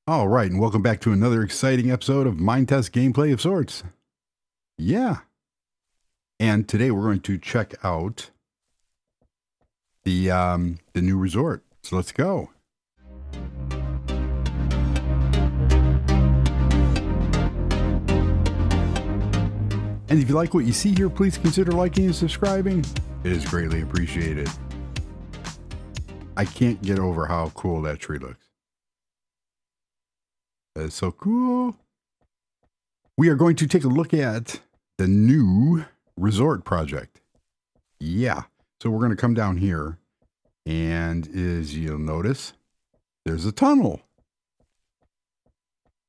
All right, and welcome back to another exciting episode of Minetest gameplay of sorts. Yeah. And today we're going to check out the new resort. So let's go. And if you like what you see here, please consider liking and subscribing. It is greatly appreciated. I can't get over how cool that tree looks. That is so cool. We are going to take a look at the new resort project. Yeah. So we're going to come down here, and as you'll notice, there's a tunnel.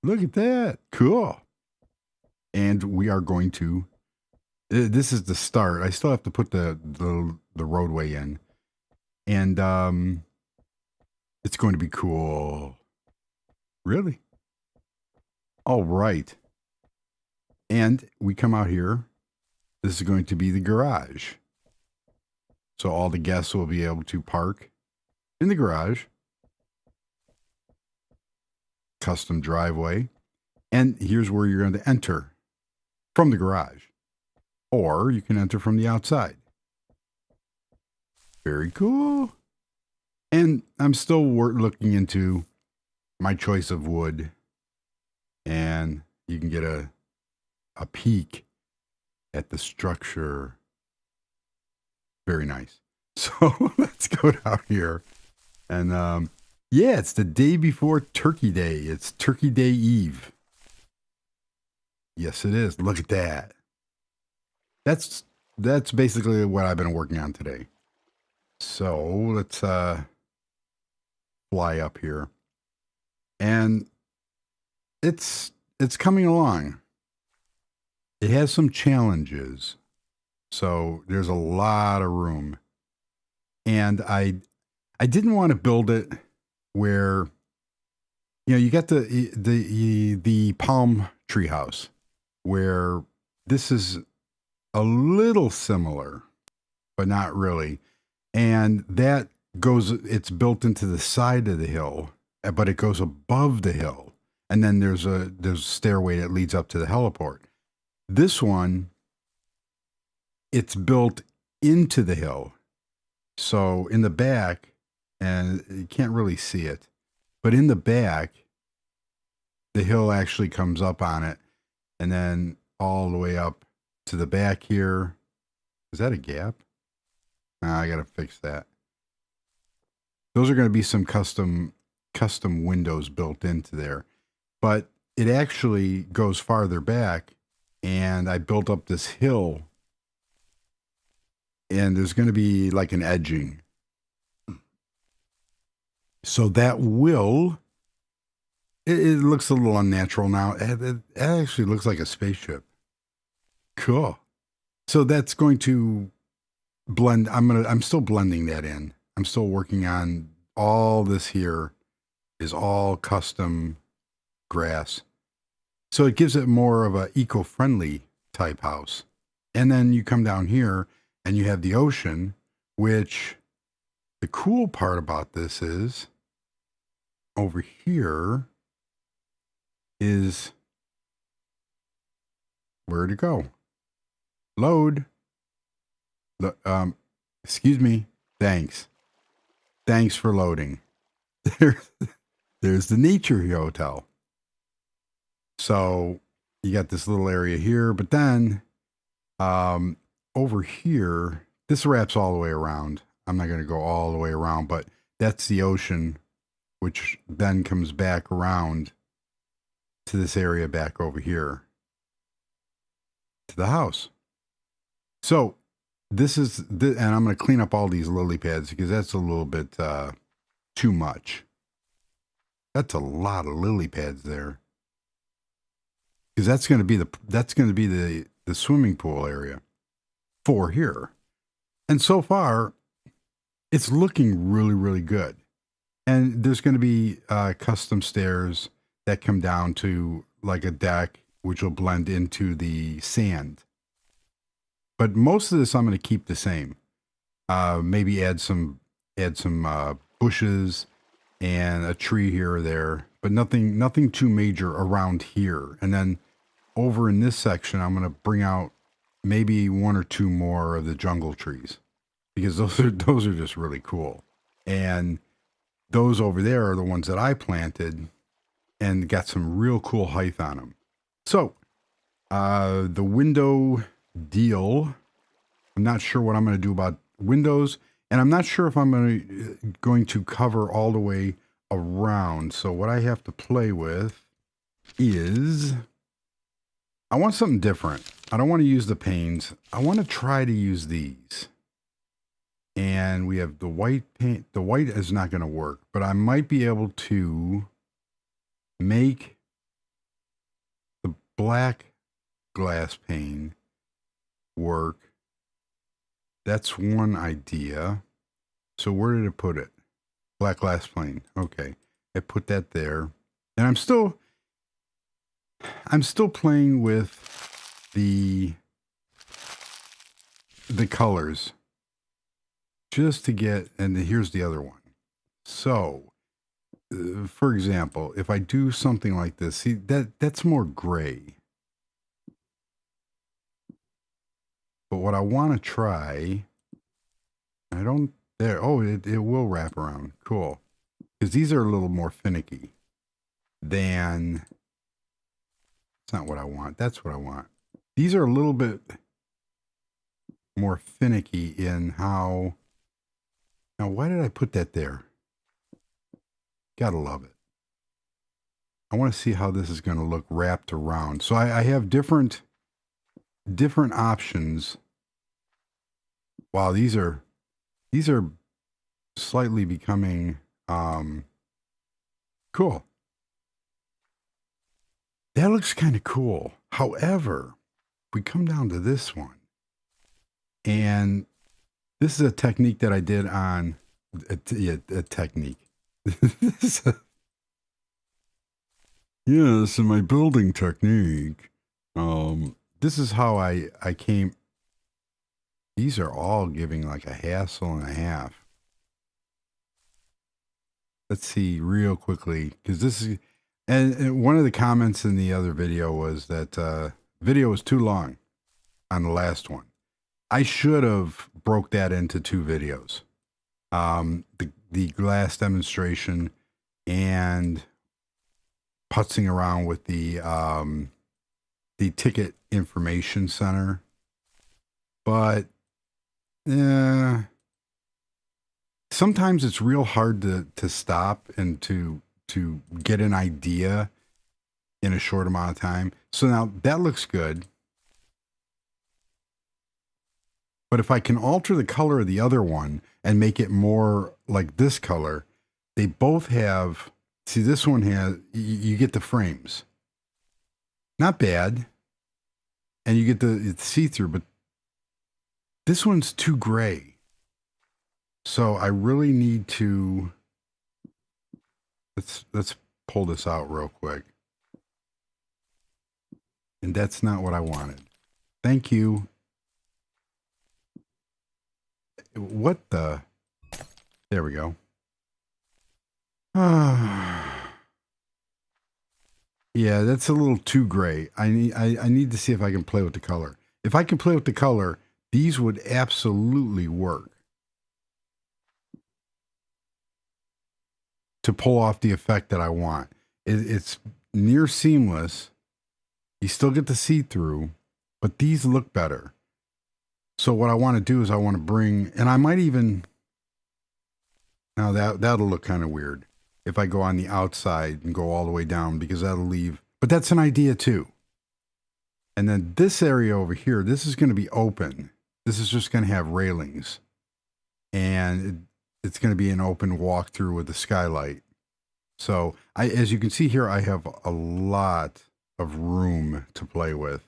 Look at that. Cool. And we are going to, this is the start. I still have to put the roadway in. And it's going to be cool. Really? All right. And we come out here. This is going to be the garage. So all the guests will be able to park in the garage. Custom driveway. And here's where you're going to enter from the garage. Or you can enter from the outside. Very cool. And I'm still looking into my choice of wood. And you can get a peek at the structure. Very nice. So let's go down here. And yeah, it's the day before Turkey Day. It's Turkey Day Eve. Yes, it is. Look at that. That's basically what I've been working on today. So let's fly up here. And it's coming along. It has some challenges. So there's a lot of room. And I didn't want to build it where, you know, you got the palm tree house, where this is a little similar, but not really. And that it's built into the side of the hill, but it goes above the hill. And then there's a stairway that leads up to the heliport. This one, it's built into the hill. So in the back, and you can't really see it, but in the back, the hill actually comes up on it, and then all the way up to the back here. Is that a gap? I got to fix that. Those are going to be some custom windows built into there. But it actually goes farther back, and I built up this hill, and there's going to be like an edging. So that will, it looks a little unnatural now. It actually looks like a spaceship. Cool. So that's going to blend. I'm still blending that in. I'm still working on all this here is all custom grass. So it gives it more of a eco-friendly type house. And then you come down here and you have the ocean, which the cool part about this is over here is where to go. Load. Excuse me. Thanks for loading. There's the nature hotel. So you got this little area here, but then over here, this wraps all the way around. I'm not going to go all the way around, but that's the ocean, which then comes back around to this area back over here to the house. So this is, and I'm going to clean up all these lily pads because that's a little bit too much. That's a lot of lily pads there. Because that's going to be the swimming pool area for here. And so far, it's looking really, really good. And there's going to be custom stairs that come down to like a deck, which will blend into the sand. But most of this I'm going to keep the same. Maybe add some bushes and a tree here or there but nothing too major around here. And then over in this section, I'm going to bring out maybe one or two more of the jungle trees, because those are just really cool. And those over there are the ones that I planted and got some real cool height on them. So the window deal, I'm not sure what I'm going to do about windows, and I'm not sure if I'm going to cover all the way around. So what I have to play with is, I want something different. I don't want to use the panes. I want to try to use these. And we have the white paint. The white is not going to work, but I might be able to make the black glass pane work. That's one idea. So where did it put it? Black glass pane. Okay. I put that there. And I'm still playing with the colors just to get, and here's the other one. So for example, if I do something like this, see, that's more gray. But what I want to try, I don't, there, oh, it will wrap around. Cool. Because these are a little more finicky than, it's not what I want. That's what I want. These are a little bit more finicky in how, now why did I put that there? Gotta love it. I want to see how this is going to look wrapped around. So I have different options. Wow, these are slightly becoming cool. That looks kind of cool. However, we come down to this one, and this is a technique that I did on a technique. Yes, in my building technique. This is how I came. These are all giving like a hassle and a half. Let's see real quickly, because this is, and one of the comments in the other video was that video was too long on the last one. I should have broke that into 2 videos. The glass demonstration and putzing around with the ticket information center. But sometimes it's real hard to stop and to get an idea in a short amount of time. So now that looks good. But if I can alter the color of the other one and make it more like this color, they both have, see, this one has, you get the frames. Not bad. And you get the see-through, but this one's too gray. So I really need to, let's pull this out real quick. And that's not what I wanted. Thank you. What the? There we go. Yeah, that's a little too gray. I need to see if I can play with the color. If I can play with the color, these would absolutely work to pull off the effect that I want. It's near seamless. You still get the see-through, but these look better. So what I want to do is I want to bring, and I might even, now that'll look kind of weird if I go on the outside and go all the way down, because that'll leave, but that's an idea too. And then this area over here, this is going to be open. This is just going to have railings, and it's going to be an open walkthrough with the skylight. So as you can see here, I have a lot of room to play with.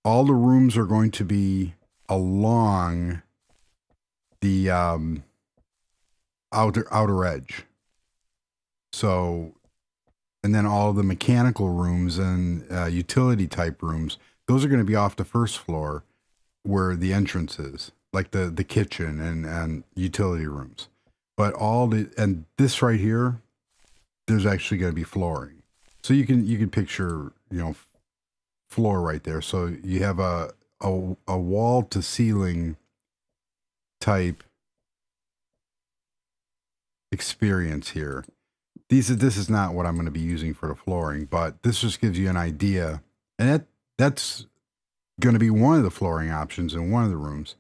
All the rooms are going to be along the outer edge. So, and then all the mechanical rooms and utility type rooms, those are going to be off the first floor where the entrance is, like the kitchen and utility rooms. But and this right here, there's actually going to be flooring. So you can picture, floor right there. So you have a wall to ceiling type experience here. This is not what I'm going to be using for the flooring, but this just gives you an idea. And that's going to be one of the flooring options in one of the rooms.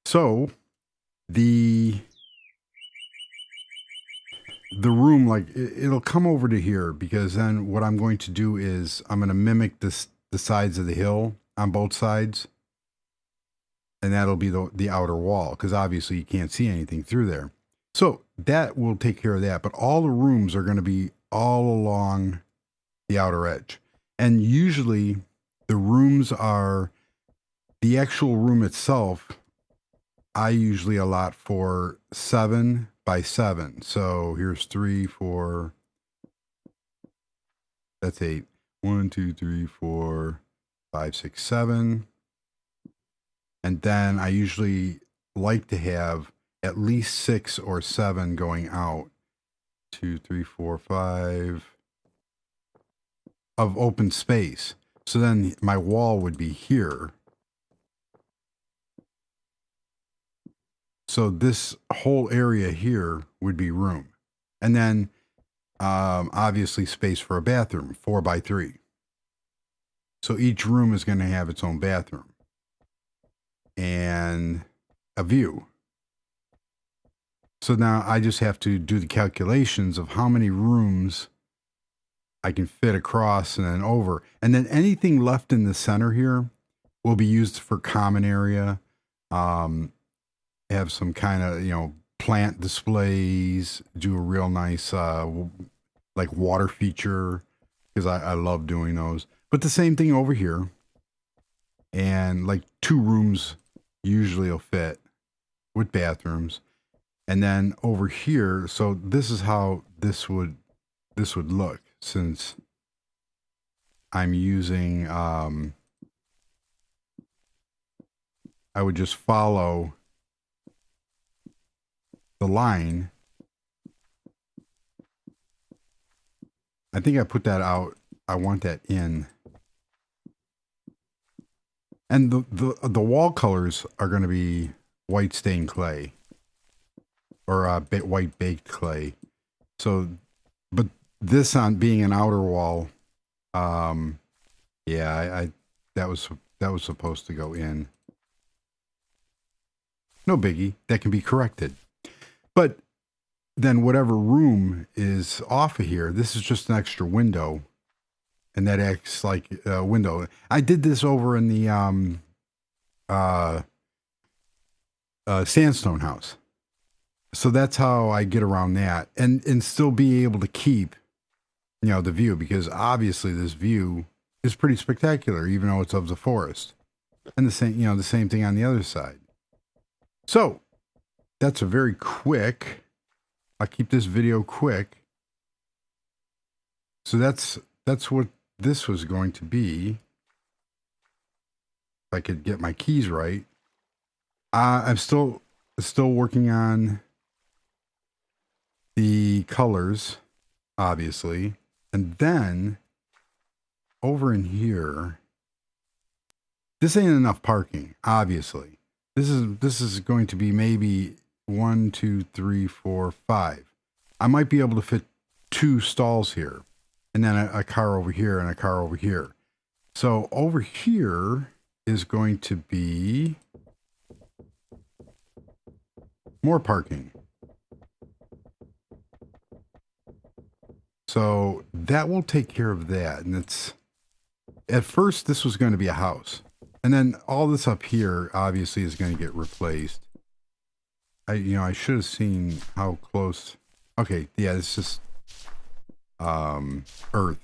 So the room, like it'll come over to here, because then what I'm going to do is I'm going to mimic the sides of the hill on both sides. And that'll be the outer wall, because obviously you can't see anything through there. So that will take care of that. But all the rooms are going to be all along the outer edge. And usually the rooms are, the actual room itself, I usually allot for 7 by 7. So here's 3, 4, that's 8. 1, 2, 3, 4, 5, 6, 7. And then I usually like to have at least 6 or 7 going out. 2, 3, 4, 5 of open space. So then my wall would be here. So this whole area here would be room. And then obviously space for a bathroom, 4 by 3. So each room is going to have its own bathroom and a view. So now I just have to do the calculations of how many rooms I can fit across and then over. And then anything left in the center here will be used for common area. Have some kind of, plant displays, do a real nice, like water feature, because I love doing those. But the same thing over here. And like 2 rooms usually will fit with bathrooms. And then over here, so this is how this would look, since I'm using, I would just follow the line. I think I put that out. I want that in. And the wall colors are going to be white stained clay, or white baked clay. So, but this on being an outer wall, yeah, that was supposed to go in. No biggie, that can be corrected. But then whatever room is off of here, this is just an extra window, and that acts like a window. I did this over in the sandstone house. So that's how I get around that, and still be able to keep, the view, because obviously this view is pretty spectacular, even though it's of the forest. And the same thing on the other side. So that's a very quick, I'll keep this video quick. So that's what this was going to be. If I could get my keys right. I'm still working on the colors, obviously. And then over in here, this ain't enough parking, obviously. This is going to be maybe 1, 2, 3, 4, 5. I might be able to fit 2 stalls here, and then a car over here and a car over here. So over here is going to be more parking. So that will take care of that. And it's, at first this was going to be a house. And then all this up here obviously is going to get replaced. I should have seen how close. Okay, yeah, it's just earth.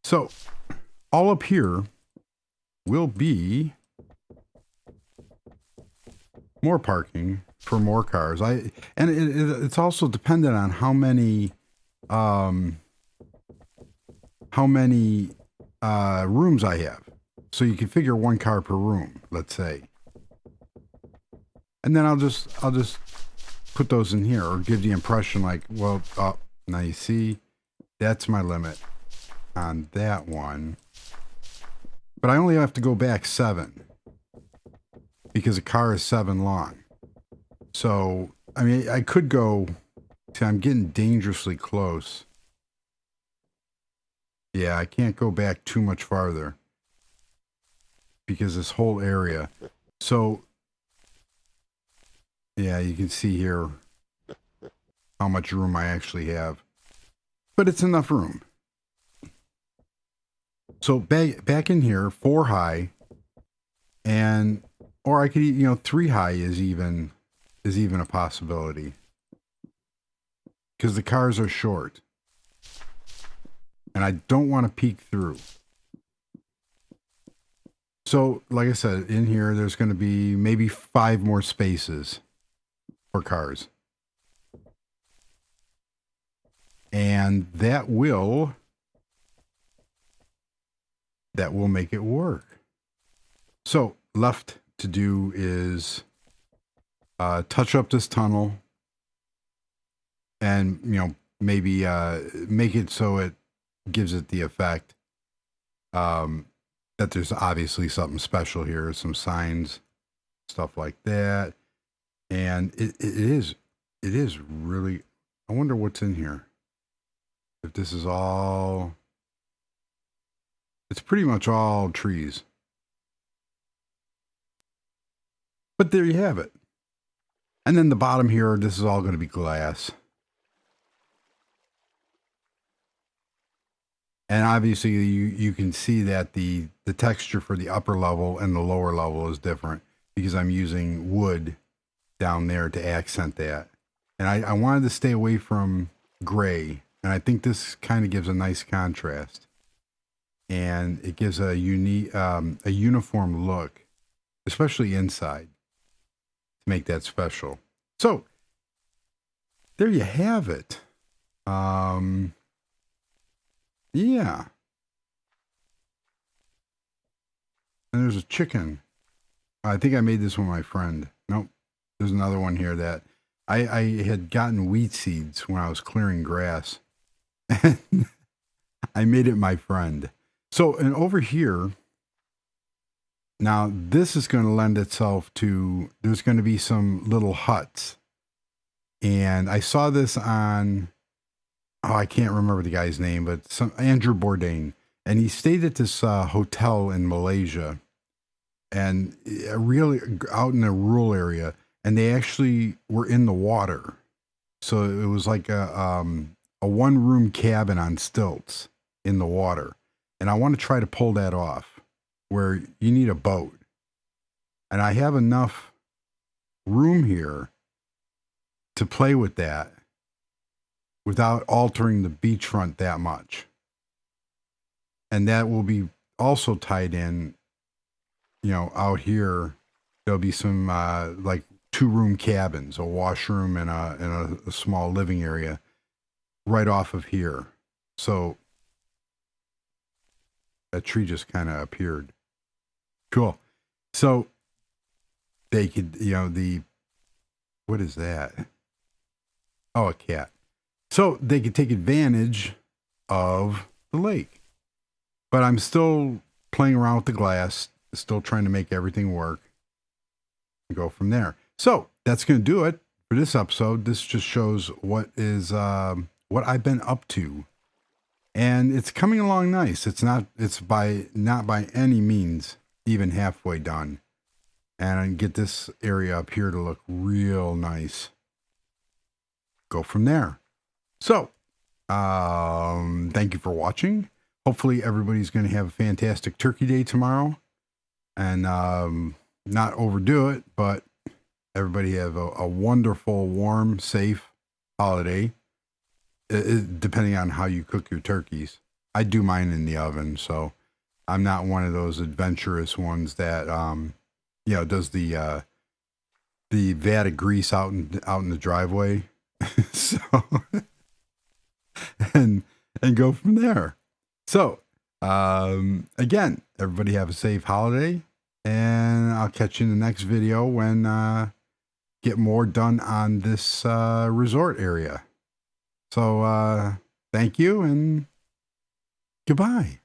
So all up here will be more parking for more cars. It's also dependent on how many rooms I have. So you can figure 1 car per room, let's say. And then I'll just put those in here or give the impression like, well, oh, now you see, that's my limit on that one. But I only have to go back 7 because a car is 7 long. So, I mean, I could go, see, I'm getting dangerously close. Yeah, I can't go back too much farther because this whole area. So, yeah, you can see here how much room I actually have. But it's enough room. So back in here, 4 high, and or I could, you know, 3 high is even a possibility because the cars are short, and I don't want to peek through. So, like I said, in here there's going to be maybe 5 more spaces for cars, and that will make it work. So left to do is touch up this tunnel and, you know, maybe make it so it gives it the effect that there's obviously something special here, some signs, stuff like that. And it is really, I wonder what's in here. If this is all, it's pretty much all trees. But there you have it. And then the bottom here, this is all going to be glass. And obviously you can see that the texture for the upper level and the lower level is different because I'm using wood down there to accent that. And I wanted to stay away from gray. And I think this kind of gives a nice contrast. And it gives a unique, a uniform look, especially inside, to make that special. So there you have it. Yeah. And there's a chicken. I think I made this one with my friend. Nope. There's another one here that I had gotten wheat seeds when I was clearing grass. And I made it my friend. So, and over here, now this is going to lend itself to, there's going to be some little huts. And I saw this on, oh, I can't remember the guy's name, but some Andrew Bourdain. And he stayed at this hotel in Malaysia and really out in a rural area. And they actually were in the water. So it was like a 1-room cabin on stilts in the water. And I want to try to pull that off where you need a boat. And I have enough room here to play with that without altering the beachfront that much. And that will be also tied in, you know, out here, there'll be some like 2-room cabins, a washroom and a small living area right off of here. So a tree just kind of appeared. Cool. So they could, you know, what is that? Oh, a cat. So they could take advantage of the lake. But I'm still playing around with the glass, still trying to make everything work and go from there. So that's going to do it for this episode. This just shows what what I've been up to. And it's coming along nice. It's not by any means even halfway done. And I can get this area up here to look real nice. Go from there. So, thank you for watching. Hopefully everybody's going to have a fantastic Turkey Day tomorrow. And not overdo it, but everybody have a wonderful, warm, safe holiday. Depending on how you cook your turkeys. I do mine in the oven, so I'm not one of those adventurous ones that you know, does the vat of grease out in the driveway. So and go from there. So again, everybody have a safe holiday, and I'll catch you in the next video when get more done on this resort area. So thank you and goodbye.